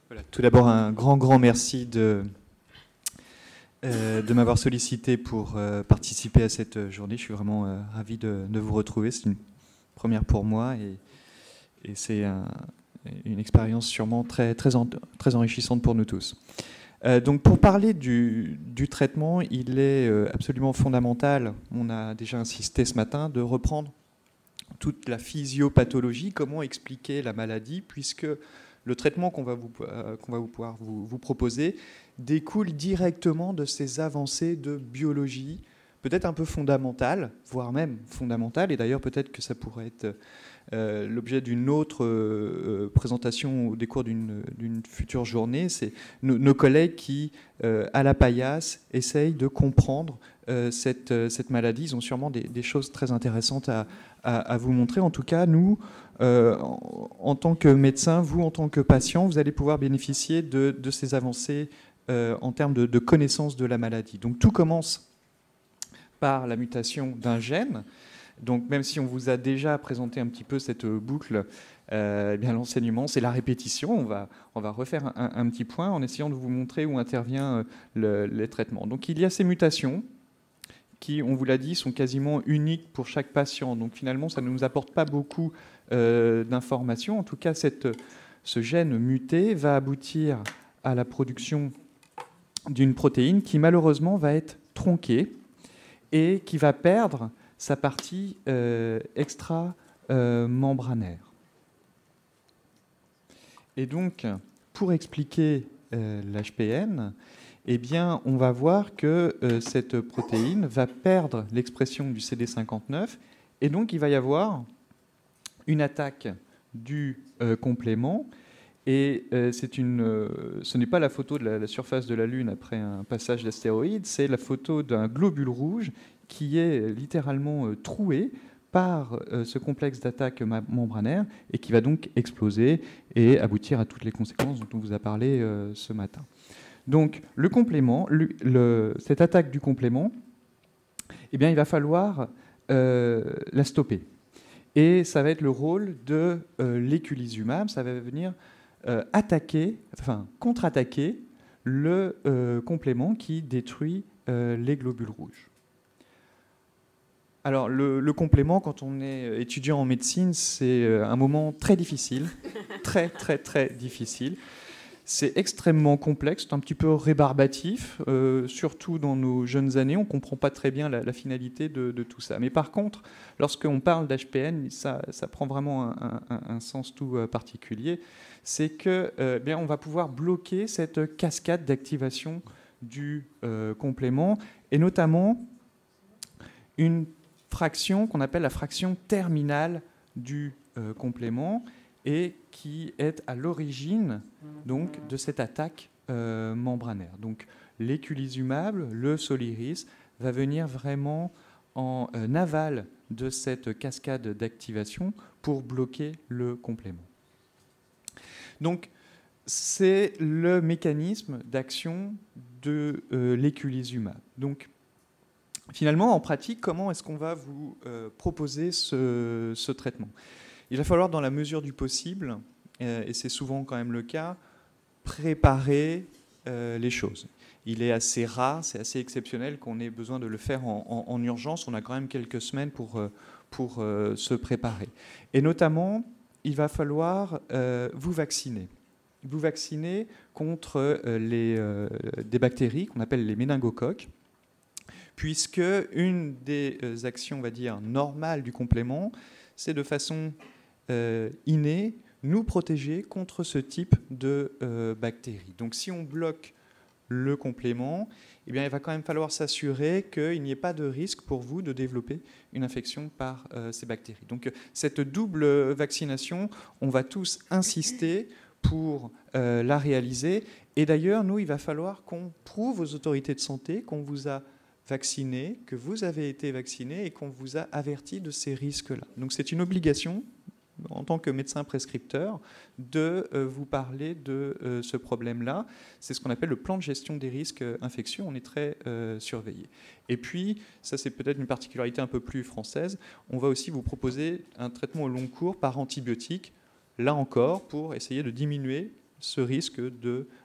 Voilà, tout d'abord, un grand merci de m'avoir sollicité pour participer à cette journée. Je suis vraiment ravi de vous retrouver. C'est une première pour moi et c'est une expérience sûrement très enrichissante pour nous tous. Donc pour parler du traitement, il est absolument fondamental, on a déjà insisté ce matin, de reprendre toute la physiopathologie, comment expliquer la maladie, puisque le traitement qu'on va pouvoir vous proposer découle directement de ces avancées de biologie, peut-être un peu fondamentales, voire même fondamentales, et d'ailleurs peut-être que ça pourrait être l'objet d'une autre présentation au décours d'une future journée. C'est nos collègues qui, à la paillasse, essayent de comprendre cette maladie. Ils ont sûrement des choses très intéressantes à vous montrer. En tout cas, nous, en tant que médecin, vous, en tant que patient, vous allez pouvoir bénéficier de ces avancées en termes de connaissance de la maladie. Donc tout commence par la mutation d'un gène. Donc même si on vous a déjà présenté un petit peu cette boucle, eh bien l'enseignement, c'est la répétition. On va refaire un petit point en essayant de vous montrer où intervient les traitements. Donc il y a ces mutations qui, on vous l'a dit, sont quasiment uniques pour chaque patient. Donc finalement, ça ne nous apporte pas beaucoup d'informations. En tout cas, ce gène muté va aboutir à la production d'une protéine qui malheureusement va être tronquée et qui va perdre sa partie extra-membranaire. Et donc, pour expliquer l'HPN, eh bien, on va voir que cette protéine va perdre l'expression du CD59, et donc il va y avoir une attaque du complément. Et ce n'est pas la photo de la surface de la Lune après un passage d'astéroïde, c'est la photo d'un globule rouge qui est littéralement troué par ce complexe d'attaque membranaire et qui va donc exploser et aboutir à toutes les conséquences dont on vous a parlé ce matin. Donc le complément, cette attaque du complément, eh bien, il va falloir la stopper. Et ça va être le rôle de l'éculizumab, ça va venir contre-attaquer le complément qui détruit les globules rouges. Alors, le complément, quand on est étudiant en médecine, c'est un moment très difficile, très difficile. C'est extrêmement complexe, c'est un petit peu rébarbatif, surtout dans nos jeunes années, on ne comprend pas très bien la finalité de tout ça. Mais par contre, lorsqu'on parle d'HPN, ça prend vraiment un sens tout particulier. C'est que, bien, on va pouvoir bloquer cette cascade d'activation du complément, et notamment une fraction qu'on appelle la fraction terminale du complément, et qui est à l'origine donc de cette attaque membranaire. Donc l'éculizumab, le Soliris, va venir vraiment en aval de cette cascade d'activation pour bloquer le complément. Donc c'est le mécanisme d'action de l'éculizumab. Donc finalement, en pratique, comment est-ce qu'on va vous proposer ce traitement ? Il va falloir, dans la mesure du possible, et c'est souvent quand même le cas, préparer les choses. Il est assez rare, c'est assez exceptionnel qu'on ait besoin de le faire en urgence. On a quand même quelques semaines pour se préparer. Et notamment, il va falloir vous vacciner. Vous vacciner contre des bactéries qu'on appelle les méningocoques, puisque une des actions, on va dire, normales du complément, c'est de façon innée, nous protéger contre ce type de bactéries. Donc si on bloque le complément, eh bien, il va quand même falloir s'assurer qu'il n'y ait pas de risque pour vous de développer une infection par ces bactéries. Donc cette double vaccination, on va tous insister pour la réaliser. Et d'ailleurs, nous, il va falloir qu'on prouve aux autorités de santé qu'on vous a vacciné, que vous avez été vacciné et qu'on vous a averti de ces risques-là. Donc c'est une obligation en tant que médecin prescripteur, de vous parler de ce problème-là. C'est ce qu'on appelle le plan de gestion des risques infectieux. On est très surveillé. Et puis, ça c'est peut-être une particularité un peu plus française, on va aussi vous proposer un traitement au long cours par antibiotique, là encore, pour essayer de diminuer ce risque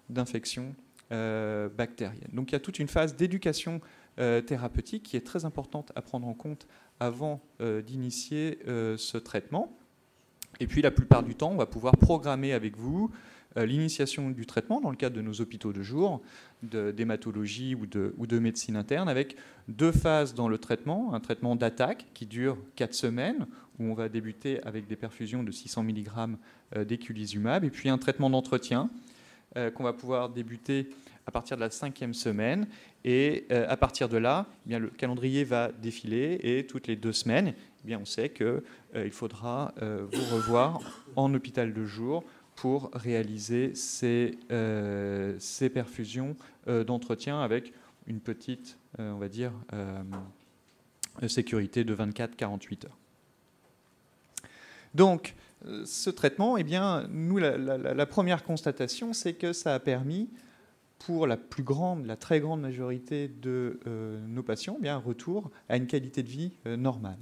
d'infection bactérienne. Donc il y a toute une phase d'éducation thérapeutique qui est très importante à prendre en compte avant d'initier ce traitement. Et puis la plupart du temps, on va pouvoir programmer avec vous l'initiation du traitement dans le cadre de nos hôpitaux de jour, d'hématologie ou de médecine interne, avec 2 phases dans le traitement. Un traitement d'attaque qui dure 4 semaines, où on va débuter avec des perfusions de 600 mg d'éculizumab, et puis un traitement d'entretien qu'on va pouvoir débuter à partir de la 5e semaine. Et à partir de là, eh bien, le calendrier va défiler, et toutes les 2 semaines, eh bien, on sait qu'il faudra vous revoir en hôpital de jour pour réaliser ces perfusions d'entretien avec une petite, on va dire, sécurité de 24-48 heures. Donc, ce traitement, eh bien, nous, la première constatation, c'est que ça a permis, pour la très grande majorité de nos patients, eh bien, un retour à une qualité de vie normale.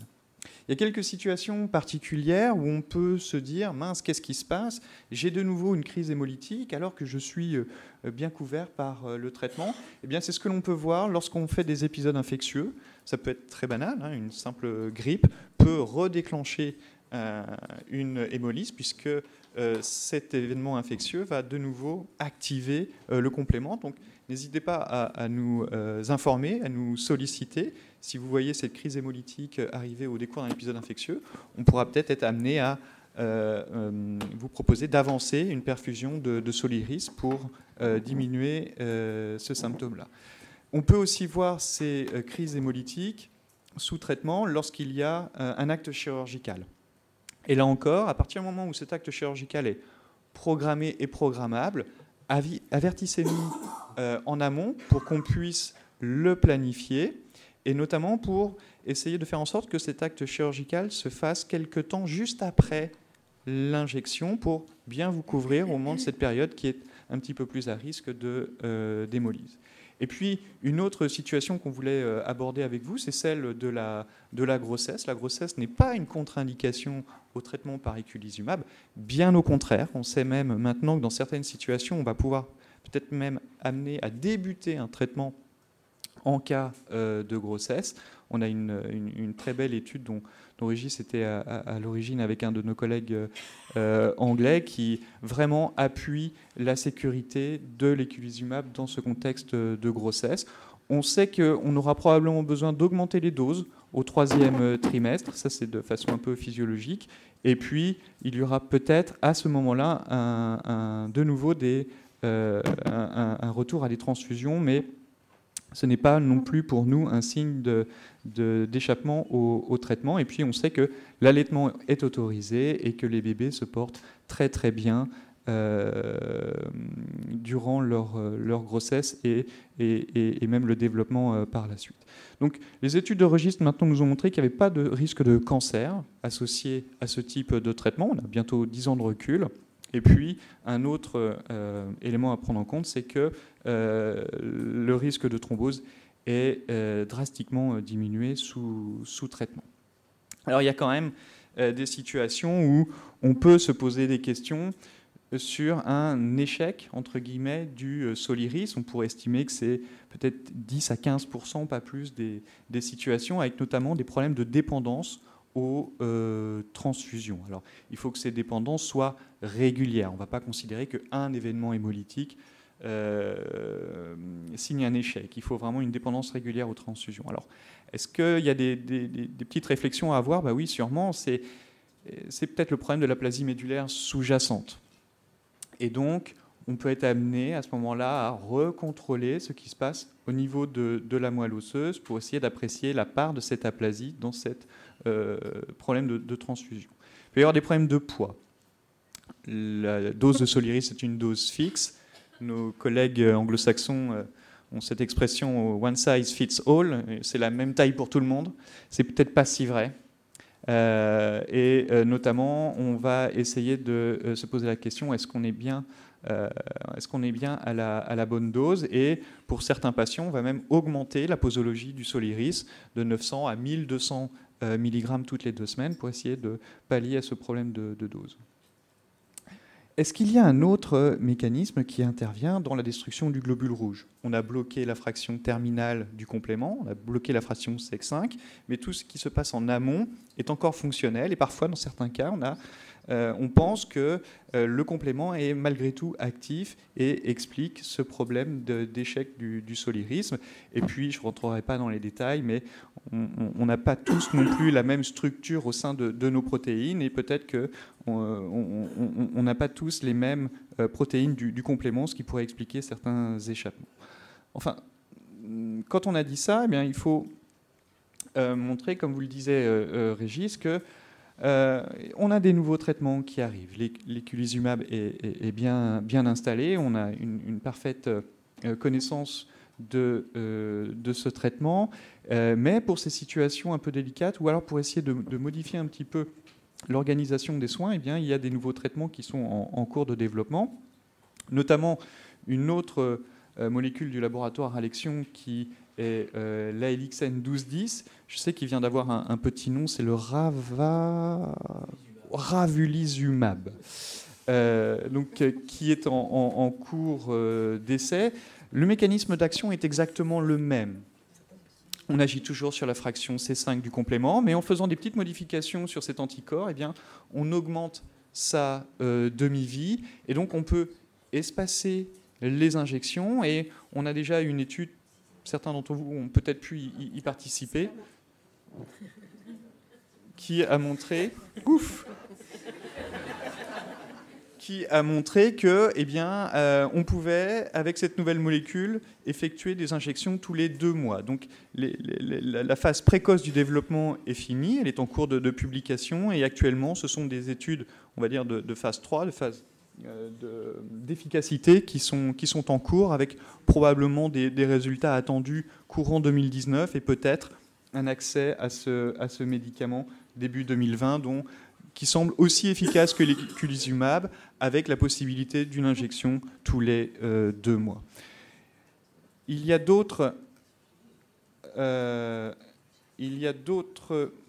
Il y a quelques situations particulières où on peut se dire « mince, qu'est-ce qui se passe? J'ai de nouveau une crise hémolytique alors que je suis bien couvert par le traitement. » Eh bien, c'est ce que l'on peut voir lorsqu'on fait des épisodes infectieux. Ça peut être très banal, hein, une simple grippe peut redéclencher une hémolyse puisque cet événement infectieux va de nouveau activer le complément. Donc, n'hésitez pas à nous informer, à nous solliciter. Si vous voyez cette crise hémolytique arriver au décours d'un épisode infectieux, on pourra peut-être être amené à vous proposer d'avancer une perfusion de Soliris pour diminuer ce symptôme-là. On peut aussi voir ces crises hémolytiques sous traitement lorsqu'il y a un acte chirurgical. Et là encore, à partir du moment où cet acte chirurgical est programmé et programmable, avertissez-nous en amont pour qu'on puisse le planifier, et notamment pour essayer de faire en sorte que cet acte chirurgical se fasse quelque temps juste après l'injection pour bien vous couvrir au moment de cette période qui est un petit peu plus à risque d'hémolyse. Et puis, une autre situation qu'on voulait aborder avec vous, c'est celle de la grossesse. La grossesse n'est pas une contre-indication au traitement par eculizumab, bien au contraire. On sait même maintenant que dans certaines situations, on va pouvoir peut-être même amener à débuter un traitement en cas de grossesse. On a une très belle étude dont Régis était à l'origine avec un de nos collègues anglais qui vraiment appuie la sécurité de l'éculizumab dans ce contexte de grossesse. On sait qu'on aura probablement besoin d'augmenter les doses au 3e trimestre, ça c'est de façon un peu physiologique, et puis il y aura peut-être à ce moment-là de nouveau un retour à des transfusions, mais ce n'est pas non plus pour nous un signe d'échappement au traitement. Et puis on sait que l'allaitement est autorisé et que les bébés se portent très très bien durant leur grossesse et même le développement par la suite. Donc les études de registre maintenant nous ont montré qu'il n'y avait pas de risque de cancer associé à ce type de traitement. On a bientôt 10 ans de recul. Et puis, un autre élément à prendre en compte, c'est que le risque de thrombose est drastiquement diminué sous traitement. Alors, il y a quand même des situations où on peut se poser des questions sur un échec, entre guillemets, du Soliris. On pourrait estimer que c'est peut-être 10 à 15%, pas plus, des situations, avec notamment des problèmes de dépendance aux transfusions. Alors, il faut que ces dépendances soient régulières. On ne va pas considérer qu'un événement hémolytique signe un échec. Il faut vraiment une dépendance régulière aux transfusions. Alors, est-ce qu'il y a des petites réflexions à avoir? Oui, sûrement. C'est peut-être le problème de l'aplasie médulaire sous-jacente. Et donc, on peut être amené à ce moment-là à recontrôler ce qui se passe au niveau de la moelle osseuse pour essayer d'apprécier la part de cette aplasie dans cette problème de transfusion. Il peut y avoir des problèmes de poids. La dose de Soliris est une dose fixe. Nos collègues anglo-saxons ont cette expression one size fits all. C'est la même taille pour tout le monde. C'est peut-être pas si vrai. Et notamment, on va essayer de se poser la question, est-ce qu'on est bien à la bonne dose? Et pour certains patients, on va même augmenter la posologie du Soliris de 900 à 1200 mg toutes les 2 semaines pour essayer de pallier à ce problème de dose. est-ce qu'il y a un autre mécanisme qui intervient dans la destruction du globule rouge? On a bloqué la fraction terminale du complément, on a bloqué la fraction SEC5, mais tout ce qui se passe en amont est encore fonctionnel. Et parfois, dans certains cas, on pense que le complément est malgré tout actif et explique ce problème d'échec du solirisme. Et puis, je ne rentrerai pas dans les détails, mais on n'a pas tous non plus la même structure au sein de nos protéines, et peut-être qu'on n'a pas tous les mêmes protéines du complément, ce qui pourrait expliquer certains échappements. Enfin, quand on a dit ça, eh bien, il faut montrer, comme vous le disait Régis, que on a des nouveaux traitements qui arrivent. L'éculizumab est bien installé. On a une parfaite connaissance de ce traitement. Mais pour ces situations un peu délicates, ou alors pour essayer de modifier un petit peu l'organisation des soins, eh bien, il y a des nouveaux traitements qui sont en cours de développement, notamment une autre molécule du laboratoire Alexion qui est l'ALXN 1210. Je sais qu'il vient d'avoir un petit nom, c'est le ravulizumab, qui est en cours d'essai. Le mécanisme d'action est exactement le même. On agit toujours sur la fraction C5 du complément, mais en faisant des petites modifications sur cet anticorps, eh bien, on augmente sa demi-vie, et donc on peut espacer les injections, et on a déjà une étude, certains d'entre vous ont peut-être pu y participer, qui a montré que, eh bien, on pouvait, avec cette nouvelle molécule, effectuer des injections tous les 2 mois. Donc, la phase précoce du développement est finie, elle est en cours de publication, et actuellement, ce sont des études, on va dire, de phase 3, de phase d'efficacité qui sont en cours, avec probablement des résultats attendus courant 2019 et peut-être un accès à ce médicament début 2020, qui semble aussi efficace que l'éculizumab, avec la possibilité d'une injection tous les 2 mois. Il y a d'autres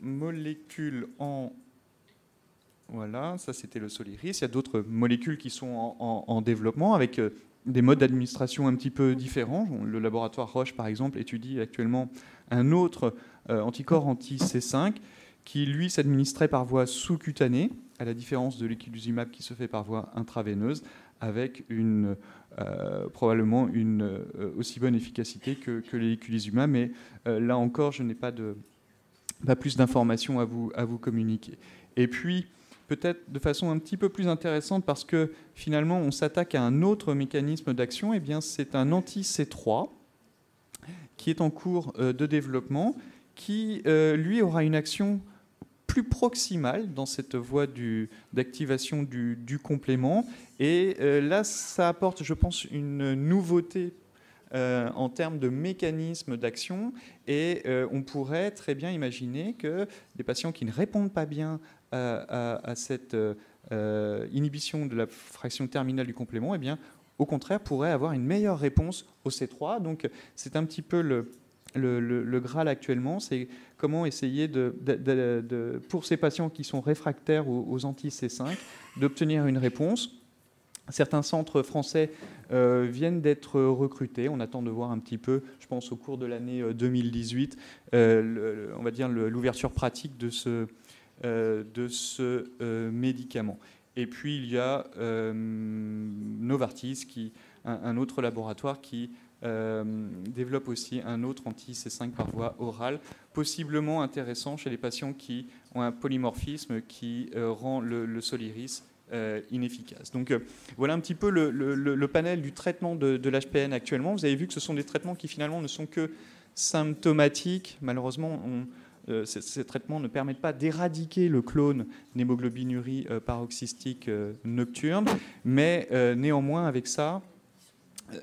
molécules en... Voilà, ça c'était le Soliris. Il y a d'autres molécules qui sont en développement avec des modes d'administration un petit peu différents. Le laboratoire Roche, par exemple, étudie actuellement un autre anticorps anti-C5 qui, lui, s'administrait par voie sous-cutanée, à la différence de l'éculizumab qui se fait par voie intraveineuse, avec probablement une aussi bonne efficacité que l'éculizumab. Mais là encore, je n'ai pas plus d'informations à vous communiquer. Et puis, peut-être de façon un petit peu plus intéressante, parce que finalement on s'attaque à un autre mécanisme d'action, eh bien c'est un anti-C3 qui est en cours de développement, qui lui aura une action plus proximale dans cette voie d'activation du complément. Et là, ça apporte, je pense, une nouveauté en termes de mécanisme d'action. Et on pourrait très bien imaginer que des patients qui ne répondent pas bien à cette inhibition de la fraction terminale du complément, eh bien, au contraire, pourraient avoir une meilleure réponse au C3. Donc, c'est un petit peu le Graal actuellement, c'est comment essayer pour ces patients qui sont réfractaires aux anti-C5, d'obtenir une réponse. Certains centres français viennent d'être recrutés. On attend de voir un petit peu, je pense au cours de l'année 2018, on va dire l'ouverture pratique de ce médicament. Et puis il y a Novartis, un autre laboratoire qui développe aussi un autre anti-C5 par voie orale, possiblement intéressant chez les patients qui ont un polymorphisme qui rend le Soliris inefficace. Donc voilà un petit peu le panel du traitement de l'HPN actuellement. Vous avez vu que ce sont des traitements qui finalement ne sont que symptomatiques. Malheureusement, ces traitements ne permettent pas d'éradiquer le clone d'hémoglobinurie paroxystique nocturne, mais néanmoins avec ça,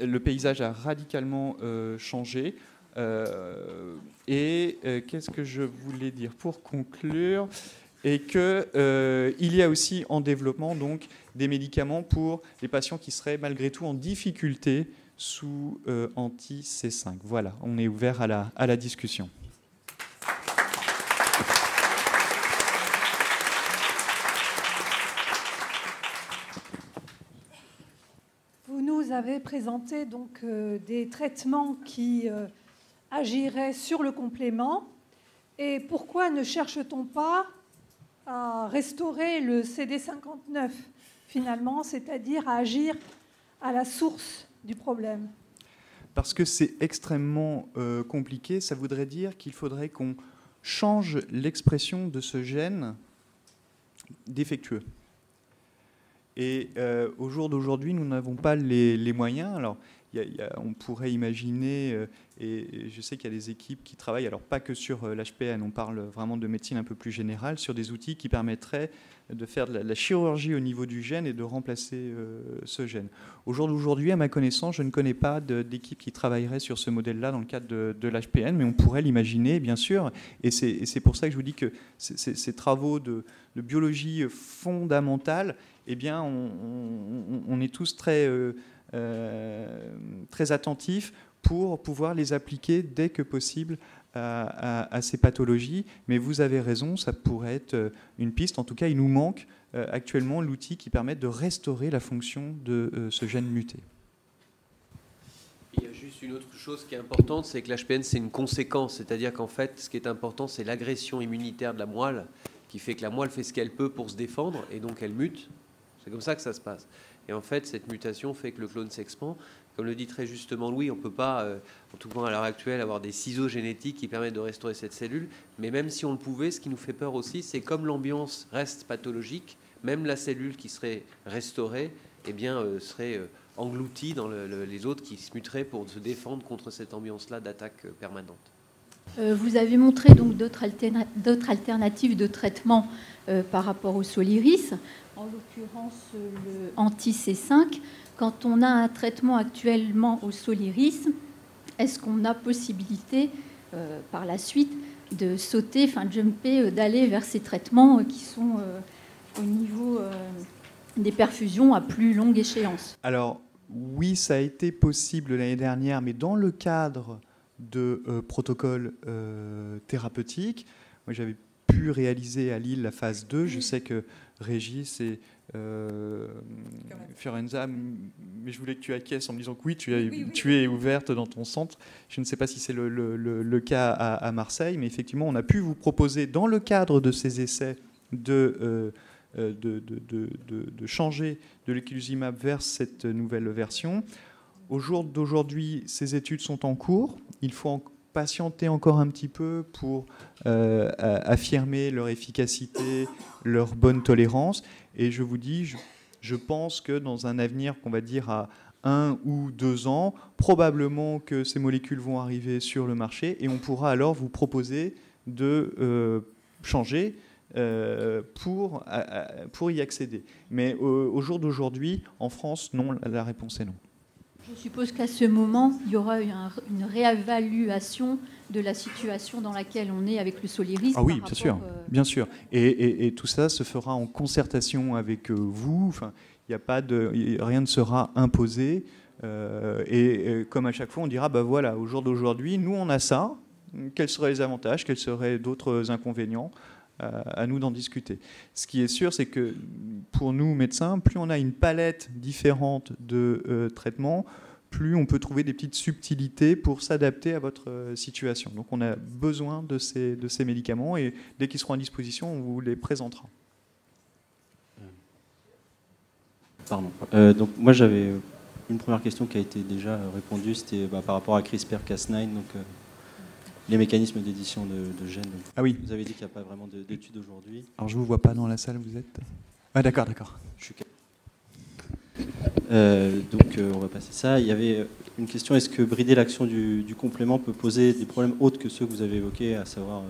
le paysage a radicalement changé. Qu'est-ce que je voulais dire pour conclure? Et qu'il y a aussi en développement donc, des médicaments pour les patients qui seraient malgré tout en difficulté sous anti-C5. Voilà, on est ouvert à la discussion. avez présenté donc, des traitements qui agiraient sur le complément. Et pourquoi ne cherche-t-on pas à restaurer le CD59 finalement, c'est-à-dire à agir à la source du problème? Parce que c'est extrêmement compliqué. Ça voudrait dire qu'il faudrait qu'on change l'expression de ce gène défectueux. Et au jour d'aujourd'hui, nous n'avons pas les moyens. Alors, on pourrait imaginer, et je sais qu'il y a des équipes qui travaillent, alors pas que sur l'HPN, on parle vraiment de médecine un peu plus générale, sur des outils qui permettraient de faire de la chirurgie au niveau du gène et de remplacer ce gène. Au jour d'aujourd'hui, à ma connaissance, je ne connais pas d'équipe qui travaillerait sur ce modèle-là dans le cadre de l'HPN, mais on pourrait l'imaginer, bien sûr. Et c'est pour ça que je vous dis que ces travaux de biologie fondamentale, eh bien, on est tous très attentifs pour pouvoir les appliquer dès que possible à ces pathologies. Mais vous avez raison, ça pourrait être une piste. En tout cas, il nous manque actuellement l'outil qui permet de restaurer la fonction de ce gène muté. Il y a juste une autre chose qui est importante, c'est que l'HPN, c'est une conséquence. C'est-à-dire qu'en fait, ce qui est important, c'est l'agression immunitaire de la moelle, qui fait que la moelle fait ce qu'elle peut pour se défendre, et donc elle mute. C'est comme ça que ça se passe. Et en fait, cette mutation fait que le clone s'expand. Comme le dit très justement Louis, on ne peut pas, en tout cas à l'heure actuelle, avoir des ciseaux génétiques qui permettent de restaurer cette cellule. Mais même si on le pouvait, ce qui nous fait peur aussi, c'est comme l'ambiance reste pathologique, même la cellule qui serait restaurée, eh bien, serait engloutie dans les autres qui se muteraient pour se défendre contre cette ambiance-là d'attaque permanente. Vous avez montré donc d'autres alternatives de traitement par rapport au Soliris, en l'occurrence le anti-C5. Quand on a un traitement actuellement au Soliris, est-ce qu'on a possibilité par la suite de sauter, enfin de jumper, d'aller vers ces traitements qui sont au niveau des perfusions à plus longue échéance? Alors oui, ça a été possible l'année dernière, mais dans le cadre de protocoles thérapeutiques. Moi, j'avais pu réaliser à Lille la phase 2. Je sais que Régis et Fiorenza, mais je voulais que tu acquiesces en me disant que oui, tu es ouverte dans ton centre. Je ne sais pas si c'est le cas à Marseille, mais effectivement, on a pu vous proposer, dans le cadre de ces essais, de changer de l'éculizumab vers cette nouvelle version. Au jour d'aujourd'hui, ces études sont en cours. Il faut patienter encore un petit peu pour affirmer leur efficacité, leur bonne tolérance. Et je vous dis, je pense que dans un avenir qu'on va dire à 1 ou 2 ans, probablement que ces molécules vont arriver sur le marché et on pourra alors vous proposer de changer pour y accéder. Mais au jour d'aujourd'hui, en France, non, la réponse est non. Je suppose qu'à ce moment, il y aura une réévaluation de la situation dans laquelle on est avec le Soliris. Ah oui, bien sûr, bien sûr. Et tout ça se fera en concertation avec vous. Enfin, rien ne sera imposé. Et comme à chaque fois, on dira, bah voilà, au jour d'aujourd'hui, nous on a ça. Quels seraient les avantages? Quels seraient d'autres inconvénients? À nous d'en discuter. Ce qui est sûr, c'est que pour nous, médecins, plus on a une palette différente de traitements, plus on peut trouver des petites subtilités pour s'adapter à votre situation. Donc on a besoin de ces médicaments et dès qu'ils seront à disposition, on vous les présentera. Pardon. Donc moi j'avais une première question qui a été déjà répondue, c'était par rapport à CRISPR-Cas9, donc les mécanismes d'édition de gènes. Ah oui. Vous avez dit qu'il n'y a pas vraiment d'études aujourd'hui. Alors je ne vous vois pas dans la salle, vous êtes... Ah d'accord. Je suis... donc on va passer ça. Il y avait une question, est-ce que brider l'action du complément peut poser des problèmes autres que ceux que vous avez évoqués, à savoir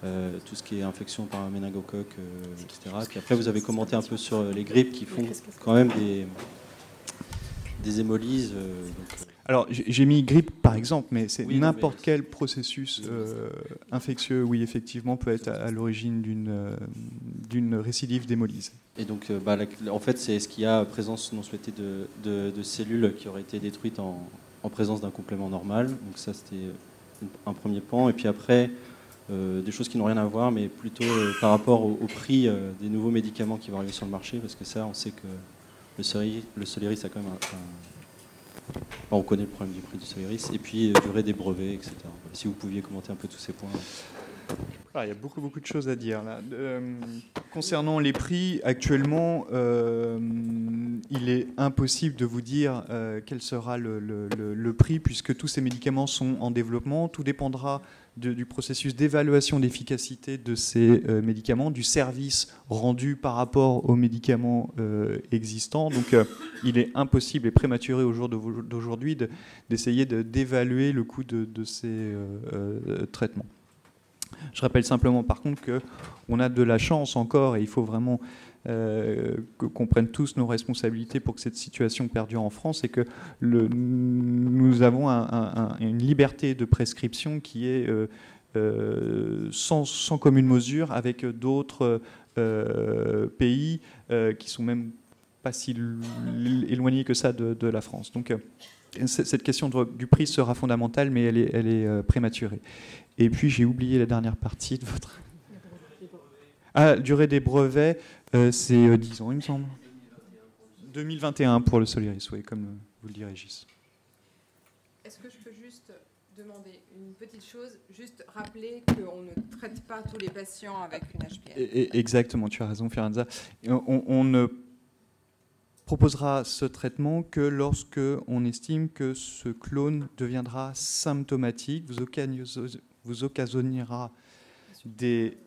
tout ce qui est infection par un méningocoque, etc. Puis après vous avez commenté un peu sur les grippes qui font quand même des hémolyses. Alors, j'ai mis grippe par exemple, mais c'est n'importe quel processus infectieux, oui, effectivement, peut être à l'origine d'une récidive d'hémolyse. Et donc, en fait, c'est ce qu'il y a présence non souhaitée de cellules qui auraient été détruites en présence d'un complément normal. Donc ça, c'était un premier pan. Et puis après, des choses qui n'ont rien à voir, mais plutôt par rapport au prix des nouveaux médicaments qui vont arriver sur le marché, parce que ça, on sait que le Soliris a quand même On connaît le problème du prix du Soliris, et puis durée des brevets, etc. Si vous pouviez commenter un peu tous ces points. Ah, il y a beaucoup de choses à dire là. Concernant les prix, actuellement, il est impossible de vous dire quel sera le prix, puisque tous ces médicaments sont en développement. Tout dépendra du processus d'évaluation d'efficacité de ces médicaments, du service rendu par rapport aux médicaments existants. Donc il est impossible et prématuré au jour d'aujourd'hui d'essayer d'évaluer le coût de ces traitements. Je rappelle simplement par contre qu'on a de la chance encore, et il faut vraiment qu'on prenne tous nos responsabilités pour que cette situation perdure en France, et que nous avons une liberté de prescription qui est sans commune mesure avec d'autres pays qui sont même pas si éloignés que ça de la France. Donc cette question du prix sera fondamentale, mais elle est prématurée. Et puis j'ai oublié la dernière partie de votre... Ah, durée des brevets, c'est 10 ans, il me semble. 2021 pour le Soliris, oui, comme vous le dit Régis. Est-ce que je peux juste demander une petite chose, juste rappeler qu'on ne traite pas tous les patients avec une HPN? Exactement, tu as raison, Firenza. On ne proposera ce traitement que lorsque on estime que ce clone deviendra symptomatique, vous occasionnera des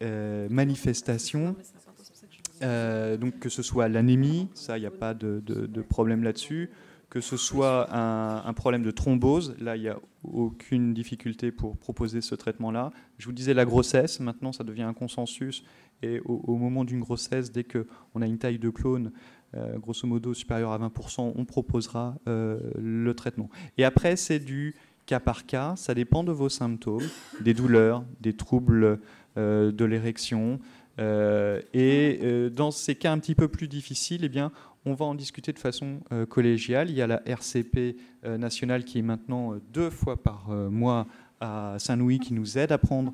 manifestations, donc que ce soit l'anémie, ça il n'y a pas de problème là-dessus, que ce soit un problème de thrombose, là il n'y a aucune difficulté pour proposer ce traitement-là. Je vous disais la grossesse, maintenant ça devient un consensus, et au moment d'une grossesse, dès qu'on a une taille de clone grosso modo supérieure à 20%, on proposera le traitement. Et après c'est du cas par cas, ça dépend de vos symptômes, des douleurs, des troubles de l'érection. Dans ces cas un petit peu plus difficiles, eh bien, on va en discuter de façon collégiale. Il y a la RCP nationale qui est maintenant 2 fois par mois à Saint-Louis qui nous aide à prendre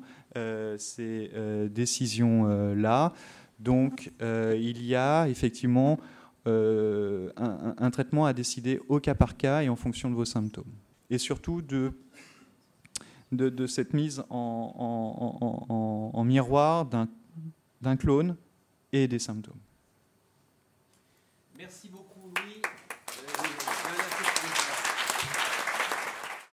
ces décisions-là. Donc il y a effectivement un traitement à décider au cas par cas et en fonction de vos symptômes. Et surtout de cette mise en miroir d'un clone et des symptômes. Merci beaucoup.